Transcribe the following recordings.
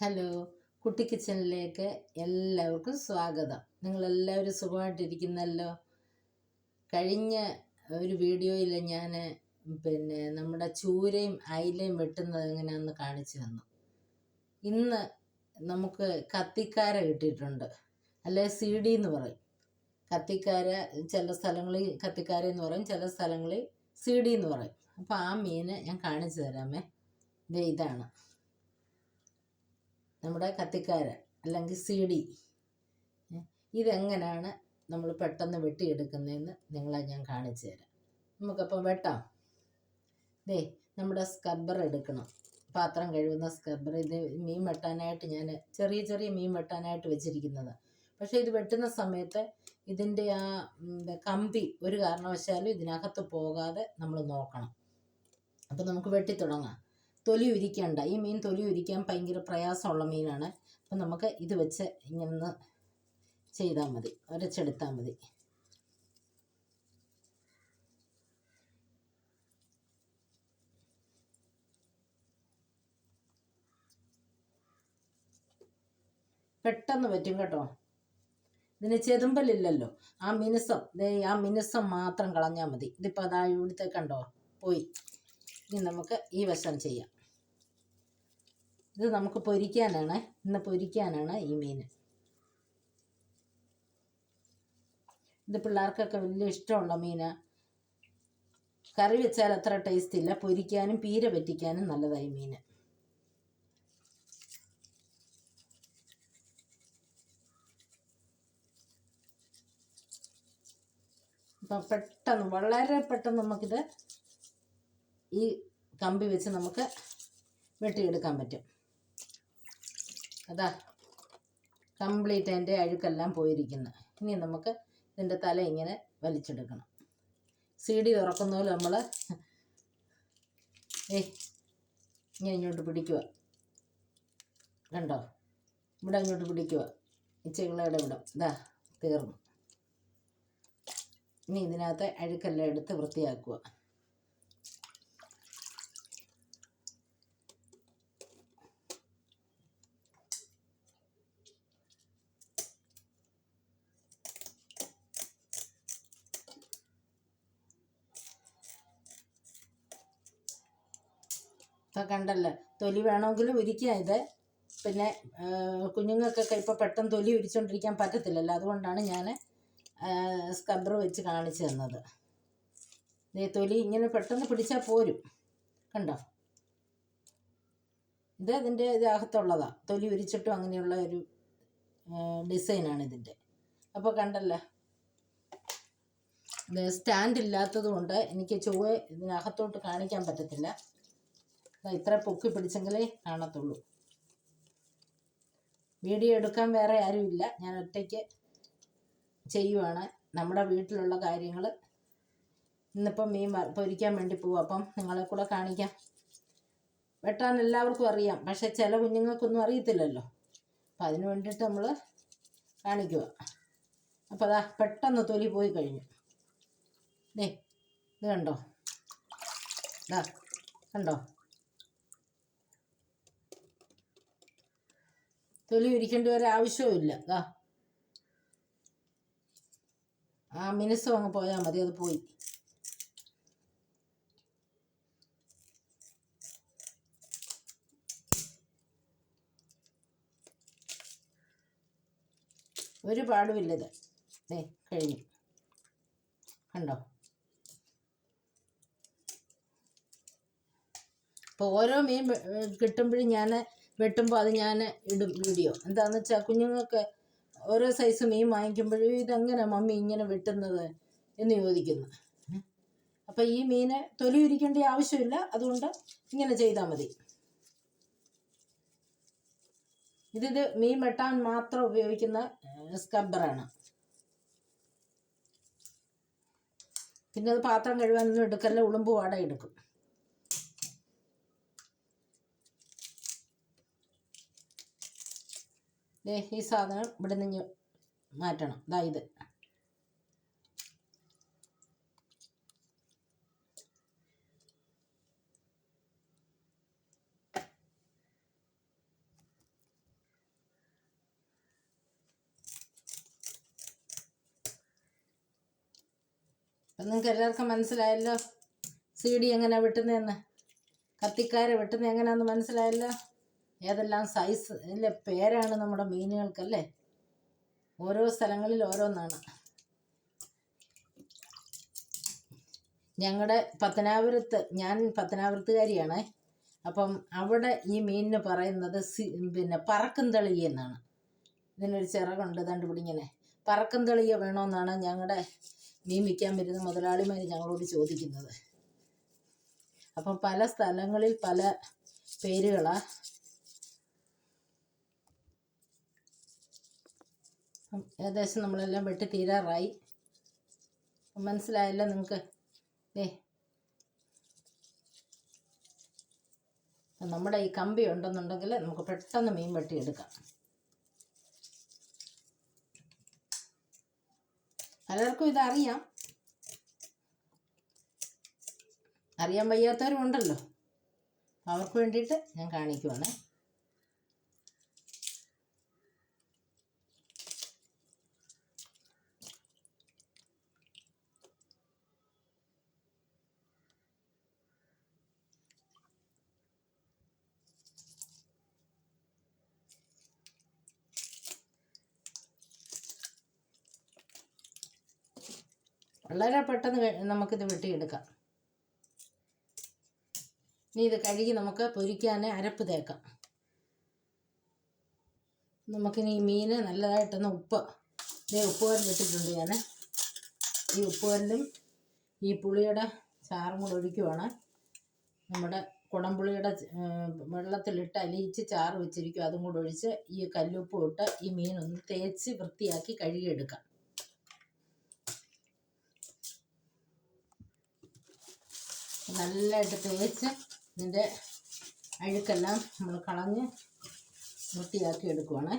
Hello, കുട്ടി കിച്ചണിലേക്ക് എല്ലാവർക്കും സ്വാഗതം. നിങ്ങളെല്ലാവരും സുഖമായിട്ടിരിക്കുന്നല്ലോ. കഴിഞ്ഞ ഒരു വീഡിയോയിൽ ഞാൻ നമ്മുടെ ചൂരയും അയിലയും വെട്ടുന്നത് എങ്ങനെയാണെന്ന് കാണിച്ചു തന്നു. ഇന്ന് നമുക്ക് കത്തിക്കാര കിട്ടിയിട്ടുണ്ട്, അല്ലെ CD എന്ന് പറയും. കത്തിക്കാര ചില സ്ഥലങ്ങളിൽ കത്തിക്കാര എന്ന് പറയും, ചില സ്ഥലങ്ങളിൽ CD എന്ന് പറയും. അപ്പോൾ ആ മീൻ ഞാൻ കാണിച്ചു തരാമേ. ഇതാണ് നമ്മുടെ കത്തിക്കാര അല്ലെങ്കിൽ CD. ഇതെങ്ങനെയാണ് നമ്മൾ പെട്ടെന്ന് വെട്ടിയെടുക്കുന്നതെന്ന് നിങ്ങളെ ഞാൻ കാണിച്ചു തരാം. നമുക്കപ്പോൾ വെട്ടാം. നമ്മുടെ സ്ക്രബ്ബർ എടുക്കണം, പാത്രം കഴുകുന്ന സ്ക്രബ്ബർ. ഇത് മീൻ വെട്ടാനായിട്ട് ഞാൻ ചെറിയ ചെറിയ മീൻ വെട്ടാനായിട്ട് വെച്ചിരിക്കുന്നത്. പക്ഷേ ഇത് വെട്ടുന്ന സമയത്ത് ഇതിൻ്റെ ആ കമ്പി ഒരു കാരണവശാലും ഇതിനകത്ത് പോകാതെ നമ്മൾ നോക്കണം. അപ്പോൾ നമുക്ക് വെട്ടിത്തുടങ്ങാം. തൊലി ഉരിക്കേണ്ട. ഈ മീൻ തൊലി ഉരിക്കാൻ ഭയങ്കര പ്രയാസമുള്ള മീനാണ്. അപ്പം നമുക്ക് ഇത് വെച്ച് ഇങ്ങനെ ചെയ്താൽ മതി, ഉരച്ചെടുത്താൽ മതി. പെട്ടെന്ന് പറ്റും കേട്ടോ. ഇതിന് ചെതുമ്പലില്ലല്ലോ. ആ മിനുസം മാത്രം കളഞ്ഞാൽ മതി. ഇതിപ്പോൾ അതാ ഇവിടുത്തെ കണ്ടോ പോയി. ഇനി നമുക്ക് ഈ വശം ചെയ്യാം. ഇത് നമുക്ക് പൊരിക്കാനാണ്, ഇന്ന് പൊരിക്കാനാണ് ഈ മീൻ. ഇത് പിള്ളേർക്കൊക്കെ വലിയ ഇഷ്ടമുള്ള മീനാണ്. കറി വെച്ചാൽ അത്ര ടേസ്റ്റ് ഇല്ല, പൊരിക്കാനും പീര പറ്റിക്കാനും നല്ലതായി മീൻ. അപ്പം പെട്ടെന്ന്, വളരെ പെട്ടെന്ന് നമുക്കിത് ഈ കമ്പി വെച്ച് നമുക്ക് വെട്ടിയെടുക്കാൻ പറ്റും. അതാ കംപ്ലീറ്റ് അതിൻ്റെ അഴുക്കെല്ലാം പോയിരിക്കുന്നു. ഇനി നമുക്ക് ഇതിൻ്റെ തല ഇങ്ങനെ വലിച്ചെടുക്കണം. CD തുറക്കുന്ന പോലെ നമ്മൾ ഇങ്ങനെ ഇങ്ങോട്ട് പിടിക്കുക. കണ്ടോ, ഇവിടെ ഇങ്ങോട്ട് പിടിക്കുക. ഈ ചെകിളയുടെ ഇവിടെ ഇതാ തീർന്നു. ഇനി ഇതിനകത്ത് അഴുക്കെല്ലാം എടുത്ത് വൃത്തിയാക്കുക. ഇപ്പം കണ്ടല്ലോ, തൊലി വേണമെങ്കിലും ഉരിക്കാം ഇത്. പിന്നെ കുഞ്ഞുങ്ങൾക്കൊക്കെ ഇപ്പോൾ പെട്ടെന്ന് തൊലി ഉരിച്ചുകൊണ്ടിരിക്കാൻ പറ്റത്തില്ലല്ലോ, അതുകൊണ്ടാണ് ഞാൻ സ്ക്രബ്ബർ വെച്ച് കാണിച്ചു തന്നത്. തൊലി ഇങ്ങനെ പെട്ടെന്ന് പിടിച്ചാൽ പോരും. കണ്ടോ, ഇത് അതിൻ്റെ ഇതിനകത്തുള്ളതാണ്. തൊലി ഉരിച്ചിട്ടും അങ്ങനെയുള്ള ഒരു ഡിസൈനാണ് ഇതിൻ്റെ. അപ്പോൾ കണ്ടല്ലോ, ഇത് സ്റ്റാൻഡ് ഇല്ലാത്തത് കൊണ്ട് എനിക്ക് ചൊവ്വ ഇതിനകത്തോട്ട് കാണിക്കാൻ പറ്റത്തില്ല. ഇത്ര പൊക്കി പിടിച്ചെങ്കിലേ കാണത്തുള്ളൂ. വീഡിയോ എടുക്കാൻ വേറെ ആരുമില്ല, ഞാൻ ഒറ്റയ്ക്ക് ചെയ്യുവാണ്. നമ്മുടെ വീട്ടിലുള്ള കാര്യങ്ങൾ ഇന്നിപ്പം മീൻ പൊരിക്കാൻ വേണ്ടി പോവും. അപ്പം നിങ്ങളെ കൂടെ കാണിക്കാം. വെട്ടാൻ എല്ലാവർക്കും അറിയാം, പക്ഷെ ചില കുഞ്ഞുങ്ങൾക്കൊന്നും അറിയത്തില്ലല്ലോ. അപ്പം അതിന് വേണ്ടിയിട്ട് നമ്മൾ കാണിക്കുക. അപ്പോൾ അതാ പെട്ടെന്ന് തൊലി പോയി കഴിഞ്ഞു. ഇത് കണ്ടോ, ഇതാ കണ്ടോ, തൊലി ഉരിക്കേണ്ട ഒരു ആവശ്യവും ഇല്ല. ആ മിനുസം അങ്ങ് പോയാൽ മതി, അത് പോയി. ഒരു പാടുമില്ലത്. കഴിഞ്ഞു. കണ്ടോ, ഇപ്പോൾ ഓരോ മീൻ കിട്ടുമ്പോഴും ഞാൻ വെട്ടുമ്പോൾ അത് ഞാൻ ഇടും വീഡിയോ. എന്താണെന്ന് വെച്ചാൽ കുഞ്ഞുങ്ങൾക്ക് ഓരോ സൈസ് മീൻ വാങ്ങിക്കുമ്പോഴും ഇതെങ്ങനെ മമ്മി ഇങ്ങനെ വെട്ടുന്നത് എന്ന് ചോദിക്കുന്നു. അപ്പോൾ ഈ മീന് തൊലി ഉരിക്കേണ്ട ആവശ്യമില്ല, അതുകൊണ്ട് ഇങ്ങനെ ചെയ്താൽ മതി. ഇത് മീൻ വെട്ടാൻ മാത്രം ഉപയോഗിക്കുന്ന സ്ക്രബ്ബറാണ്. പിന്നെ അത് പാത്രം കഴുകാനൊന്നും എടുക്കല്ല, ഉളുമ്പ് വാട എടുക്കും. ഈ സാധനം ഇവിടെ നിന്ന് മാറ്റണം. ഇത് അപ്പം നിങ്ങൾക്ക് എല്ലാവർക്കും മനസ്സിലായല്ലോ CD എങ്ങനെ വെട്ടുന്നതെന്ന്, കത്തിക്കാരെ വെട്ടുന്നത് എങ്ങനെയാണെന്ന് മനസ്സിലായല്ലോ. ഏതെല്ലാം സൈസ് അല്ലേ പേരാണ് നമ്മുടെ മീനുകൾക്കല്ലേ. ഓരോ സ്ഥലങ്ങളിൽ ഓരോന്നാണ്. ഞങ്ങളുടെ ഞാൻ പത്തനാപുരത്തുകാരിയാണ്. അപ്പം അവിടെ ഈ മീനിന് പറയുന്നത് പിന്നെ പറക്കും തെളിയ എന്നാണ്. ഇതിനൊരു ചിറകുണ്ട് കണ്ടുപിടിങ്ങനെ. പറക്കും തെളിയ വേണമെന്നാണ് ഞങ്ങളുടെ മീൻ വിൽക്കാൻ വരുന്ന മുതലാളിമാർ ഞങ്ങളോട് ചോദിക്കുന്നത്. അപ്പം പല സ്ഥലങ്ങളിൽ പല പേരുകളാണ്. ഏകദേശം നമ്മളെല്ലാം വെട്ടി തീരാറായി. മനസ്സിലായല്ലോ നിങ്ങൾക്ക്. നമ്മുടെ ഈ കമ്പി ഉണ്ടെന്നുണ്ടെങ്കിൽ നമുക്ക് പെട്ടെന്ന് മീൻ വെട്ടിയെടുക്കാം. പലർക്കും ഇതറിയാം, അറിയാൻ വയ്യാത്തവരും ഉണ്ടല്ലോ. അവർക്ക് വേണ്ടിയിട്ട് ഞാൻ കാണിക്കുവാണേ. വളരെ പെട്ടെന്ന് നമുക്കിത് വെട്ടിയെടുക്കാം. ഇനി ഇത് കഴുകി നമുക്ക് പൊരിക്കാൻ അരപ്പ് തേക്കാം. നമുക്കിനി ഈ മീൻ നല്ലതായിട്ടൊന്ന് ഉപ്പുകല്ലിട്ടിട്ടുണ്ട് ഞാൻ. ഈ ഉപ്പുകല്ലും ഈ പുളിയുടെ ചാറും കൂടെ ഒഴിക്കുവാണ്. നമ്മുടെ കുടംപുളിയുടെ വെള്ളത്തിലിട്ട് അലിയിച്ച് ചാറ് വെച്ചിരിക്കും. അതും കൂടെ ഒഴിച്ച് ഈ കല്ലുപ്പ് ഇട്ട് ഈ മീനൊന്ന് തേച്ച് വൃത്തിയാക്കി കഴുകിയെടുക്കാം. നല്ലതായിട്ട് തേച്ച് ഇതിൻ്റെ അഴുക്കെല്ലാം നമ്മൾ കളഞ്ഞ് വൃത്തിയാക്കി എടുക്കുവാണ്.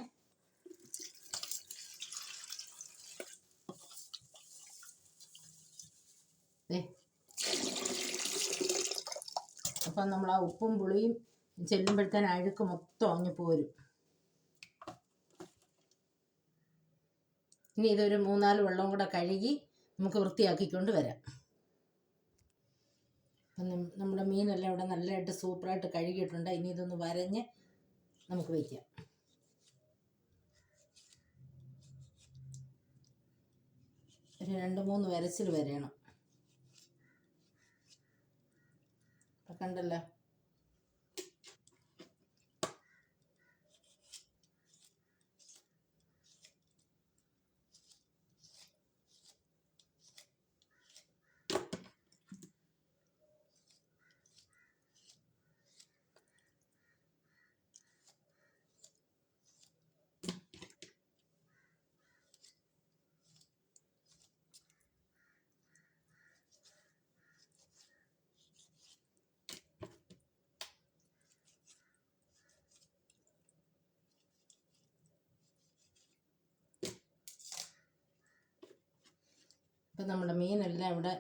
അപ്പം നമ്മൾ ആ ഉപ്പും പുളിയും ചെല്ലുമ്പോഴത്തേന് അഴുക്ക് മൊത്തം അങ്ങ് പോരും. ഇനി ഇതൊരു 3-4 വെള്ളം കൂടെ കഴുകി നമുക്ക് വൃത്തിയാക്കിക്കൊണ്ട് വരാം. നമ്മുടെ മീനെല്ലാം ഇവിടെ നല്ലതായിട്ട് സൂപ്പറായിട്ട് കഴുകിയിട്ടുണ്ട്. ഇനി ഇതൊന്ന് വരഞ്ഞ് നമുക്ക് വയ്ക്കാം. ഒരു 2-3 വരച്ചിൽ വരയണം. കണ്ടല്ലോ. ഇപ്പം നമ്മുടെ മീനെല്ലാം ഇവിടെ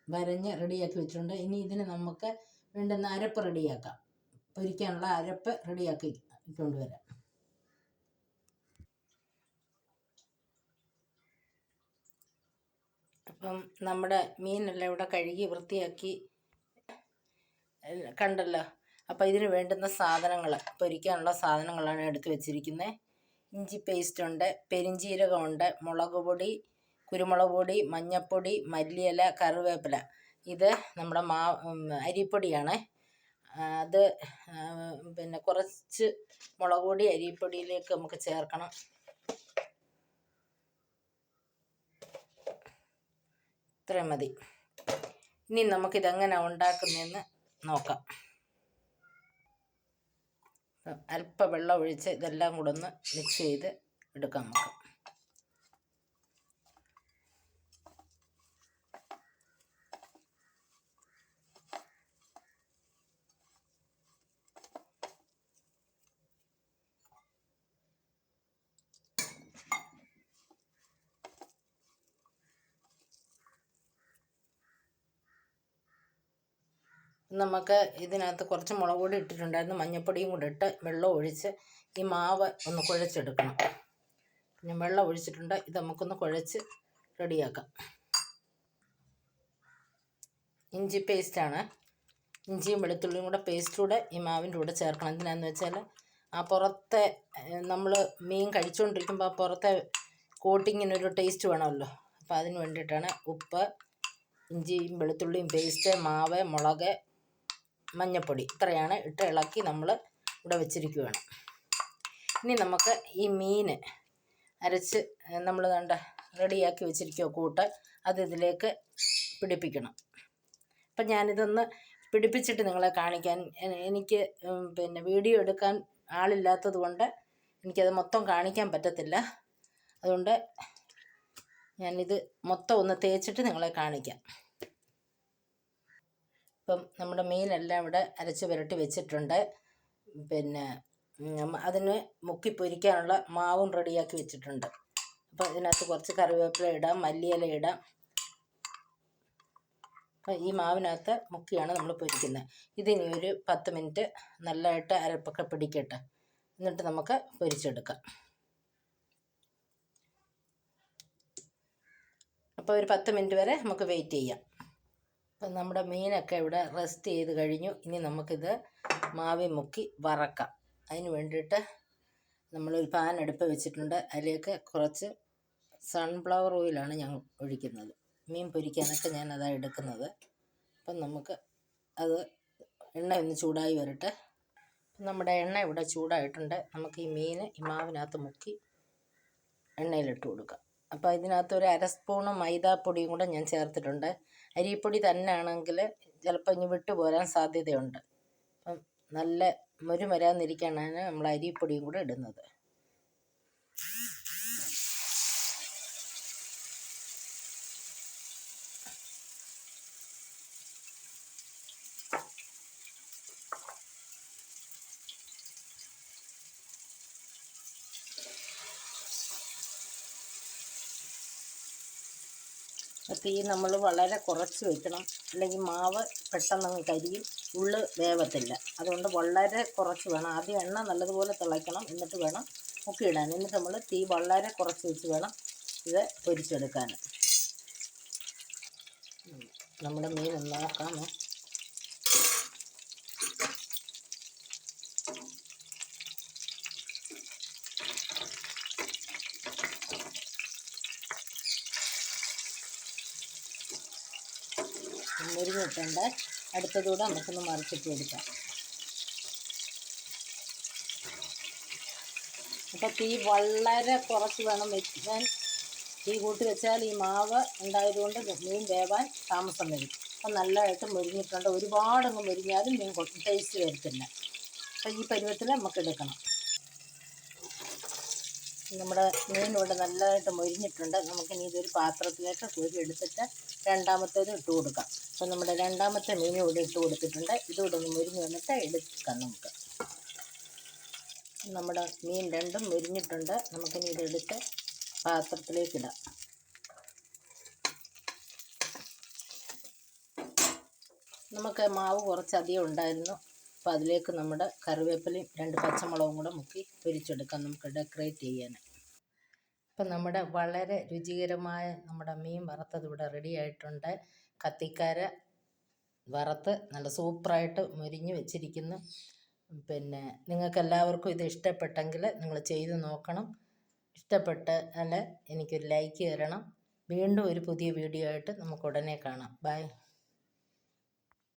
വരഞ്ഞ് റെഡിയാക്കി വെച്ചിട്ടുണ്ട്. ഇനി ഇതിന് നമുക്ക് വേണ്ടുന്ന അരപ്പ് റെഡിയാക്കാം. പൊരിക്കാനുള്ള അരപ്പ് റെഡിയാക്കി കൊണ്ടുവരാം. അപ്പം നമ്മുടെ മീനെല്ലാം ഇവിടെ കഴുകി വൃത്തിയാക്കി കണ്ടല്ലോ. അപ്പോൾ ഇതിന് വേണ്ടുന്ന സാധനങ്ങൾ, പൊരിക്കാനുള്ള സാധനങ്ങളാണ് എടുത്ത് വെച്ചിരിക്കുന്നത്. ഇഞ്ചി പേസ്റ്റുണ്ട്, പെരിഞ്ചീരകമുണ്ട്, മുളക് പൊടി, കുരുമുളക് പൊടി, മഞ്ഞൾപ്പൊടി, മല്ലിയില, കറിവേപ്പില. ഇത് നമ്മുടെ അരിപ്പൊടിയാണ്. അത് പിന്നെ കുറച്ച് മുളക് പൊടി അരിപ്പൊടിയിലേക്ക് നമുക്ക് ചേർക്കണം. ഇത്രയും മതി. ഇനി നമുക്കിതെങ്ങനെയാണ് ഉണ്ടാക്കുന്നതെന്ന് നോക്കാം. അല്പം വെള്ളം ഒഴിച്ച് ഇതെല്ലാം കൂടെ ഒന്ന് മിക്സ് ചെയ്ത് എടുക്കാം നമുക്ക്. നമുക്ക് ഇതിനകത്ത് കുറച്ച് മുളക് പൊടി ഇട്ടിട്ടുണ്ടായിരുന്നു, മഞ്ഞൾപ്പൊടിയും കൂടെ ഇട്ട് വെള്ളം ഒഴിച്ച് ഈ മാവ് ഒന്ന് കുഴച്ചെടുക്കണം. ഞാൻ വെള്ളം ഒഴിച്ചിട്ടുണ്ട്. ഇത് നമുക്കൊന്ന് കുഴച്ച് റെഡിയാക്കാം. ഇഞ്ചി പേസ്റ്റാണ്. ഇഞ്ചിയും വെളുത്തുള്ളിയും കൂടെ പേസ്റ്റൂടെ ഈ മാവിൻ്റെ കൂടെ ചേർക്കണം. എന്തിനാന്ന് വെച്ചാൽ ആ പുറത്തെ നമ്മൾ മീൻ കഴിച്ചുകൊണ്ടിരിക്കുമ്പോൾ ആ പുറത്തെ കോട്ടിങ്ങിനൊരു ടേസ്റ്റ് വേണമല്ലോ. അപ്പോൾ അതിന് വേണ്ടിയിട്ടാണ്. ഉപ്പ്, ഇഞ്ചിയും വെളുത്തുള്ളിയും പേസ്റ്റ്, മാവ്, മുളക്, മഞ്ഞൾപ്പൊടി ഇത്രയാണ് ഇട്ട് ഇളക്കി നമ്മൾ ഇവിടെ വെച്ചിരിക്കുകയാണ്. ഇനി നമുക്ക് ഈ മീൻ അരച്ച് നമ്മൾ വേണ്ട റെഡിയാക്കി വെച്ചിരിക്കുക കൂട്ട്, അത് ഇതിലേക്ക് പിടിപ്പിക്കണം. അപ്പം ഞാനിതൊന്ന് പിടിപ്പിച്ചിട്ട് നിങ്ങളെ കാണിക്കാൻ, എനിക്ക് വീഡിയോ എടുക്കാൻ ആളില്ലാത്തത് കൊണ്ട് എനിക്കത് മൊത്തം കാണിക്കാൻ പറ്റത്തില്ല. അതുകൊണ്ട് ഞാനിത് മൊത്തം ഒന്ന് തേച്ചിട്ട് നിങ്ങളെ കാണിക്കാം. ഇപ്പം നമ്മുടെ മീനെല്ലാം ഇവിടെ അരച്ച് പുരട്ടി വെച്ചിട്ടുണ്ട്. അതിന് മുക്കി പൊരിക്കാനുള്ള മാവും റെഡിയാക്കി വെച്ചിട്ടുണ്ട്. അപ്പോൾ ഇതിനകത്ത് കുറച്ച് കറിവേപ്പില ഇടാം, മല്ലിയില ഇടാം. അപ്പോൾ ഈ മാവിനകത്ത് മുക്കിയാണ് നമ്മൾ പൊരിക്കുന്നത്. ഇതിനി ഒരു 10 മിനിറ്റ് നല്ലതായിട്ട് അരപ്പൊക്കെ പിടിക്കട്ടെ, എന്നിട്ട് നമുക്ക് പൊരിച്ചെടുക്കാം. അപ്പോൾ ഒരു 10 മിനിറ്റ് വരെ നമുക്ക് വെയിറ്റ് ചെയ്യാം. അപ്പം നമ്മുടെ മീനൊക്കെ ഇവിടെ റെസ്റ്റ് ചെയ്ത് കഴിഞ്ഞു. ഇനി നമുക്കിത് മാവിൽ മുക്കി വറക്കാം. അതിന് വേണ്ടിയിട്ട് നമ്മളൊരു പാൻ അടുപ്പ് വെച്ചിട്ടുണ്ട്. അതിലേക്ക് കുറച്ച് സൺഫ്ലവർ ഓയിലാണ് ഞാൻ ഒഴിക്കുന്നത്. മീൻ പൊരിക്കാനൊക്കെ ഞാൻ അതാണ് എടുക്കുന്നത്. അപ്പം നമുക്ക് അത് എണ്ണ ഒന്ന് ചൂടായി വരട്ടെ. നമ്മുടെ എണ്ണ ഇവിടെ ചൂടായിട്ടുണ്ട്. നമുക്ക് ഈ മീൻ ഈ മാവിനകത്ത് മുക്കി എണ്ണയിലിട്ട് കൊടുക്കാം. അപ്പോൾ ഇതിനകത്ത് ഒരു 1/2 സ്പൂണ് മൈദാപ്പൊടിയും കൂടെ ഞാൻ ചേർത്തിട്ടുണ്ട്. അരിപ്പൊടി തന്നെ ആണെങ്കിൽ ചിലപ്പോൾ ഇനി വിട്ടുപോരാൻ സാധ്യതയുണ്ട്. അപ്പം നല്ല മുരു വരാതിരിക്കാനാണ് നമ്മൾ അരിപ്പൊടിയും കൂടെ ഇടുന്നത്. തീ നമ്മൾ വളരെ കുറച്ച് വെക്കണം, അല്ലെങ്കിൽ മാവ് പെട്ടെന്ന് കരിയും, ഉള്ള് വേവത്തില്ല. അതുകൊണ്ട് വളരെ കുറച്ച് വേണം. ആദ്യം എണ്ണ നല്ലതുപോലെ തിളയ്ക്കണം, എന്നിട്ട് വേണം മുക്കിയിടാൻ. എന്നിട്ട് നമ്മൾ തീ വളരെ കുറച്ച് വെച്ച് വേണം ഇത് പൊരിച്ചെടുക്കാൻ. നമ്മുടെ മീൻ ഒന്ന് നോക്കാമോ. മുരിഞ്ഞിട്ടുണ്ട്. അടുത്തതൂടെ നമുക്കൊന്ന് മറിച്ചിട്ട് കൊടുക്കാം. അപ്പോൾ തീ വളരെ കുറച്ച് വേണം വെക്കാൻ. തീ കൂട്ടി വെച്ചാൽ ഈ മാവ് ഉണ്ടായതുകൊണ്ട് മീൻ വേവാൻ താമസം വരും. അപ്പം നല്ലതായിട്ട് മുരിഞ്ഞിട്ടുണ്ട്. ഒരുപാടങ്ങ് മുരിഞ്ഞാലും മീൻ ടേസ്റ്റ് വരത്തില്ല. അപ്പം ഈ പരുവത്തിൽ നമുക്ക് എടുക്കണം. നമ്മുടെ മീൻ ഇവിടെ നല്ലതായിട്ട് മുരിഞ്ഞിട്ടുണ്ട്. നമുക്കിനി ഇതൊരു പാത്രത്തിലേക്ക് കോരി എടുത്തിട്ട് രണ്ടാമത്തേത് ഇട്ട് കൊടുക്കാം. അപ്പം നമ്മുടെ രണ്ടാമത്തെ മീൻ ഇവിടെ ഇട്ട് കൊടുത്തിട്ടുണ്ട്. ഇതുകൂടെ ഒന്ന് മുരിഞ്ഞ് വന്നിട്ട് എടുക്കാം നമുക്ക്. നമ്മുടെ മീൻ രണ്ടും മുരിഞ്ഞിട്ടുണ്ട്. നമുക്കിനി ഇതെടുത്ത് പാത്രത്തിലേക്കിടാം. നമുക്ക് മാവ് കുറച്ചധികം ഉണ്ടായിരുന്നു. അപ്പോൾ അതിലേക്ക് നമ്മുടെ കറിവേപ്പിലയും 2 പച്ചമുളകും കൂടെ മുക്കി പൊരിച്ചെടുക്കാം നമുക്ക് ഡെക്കറേറ്റ് ചെയ്യാൻ. അപ്പം നമ്മുടെ വളരെ രുചികരമായ നമ്മുടെ മീൻ വറുത്തത് ഇവിടെ റെഡി ആയിട്ടുണ്ട്. കത്തിക്കാര വറുത്ത് നല്ല സൂപ്പറായിട്ട് മുരിഞ്ഞ് വെച്ചിരിക്കുന്നു. നിങ്ങൾക്കെല്ലാവർക്കും ഇത് ഇഷ്ടപ്പെട്ടെങ്കിൽ നിങ്ങൾ ചെയ്ത് നോക്കണം. ഇഷ്ടപ്പെട്ടാൽ എനിക്കൊരു ലൈക്ക് തരണം. വീണ്ടും ഒരു പുതിയ വീഡിയോ ആയിട്ട് നമുക്ക് ഉടനെ കാണാം. ബൈ.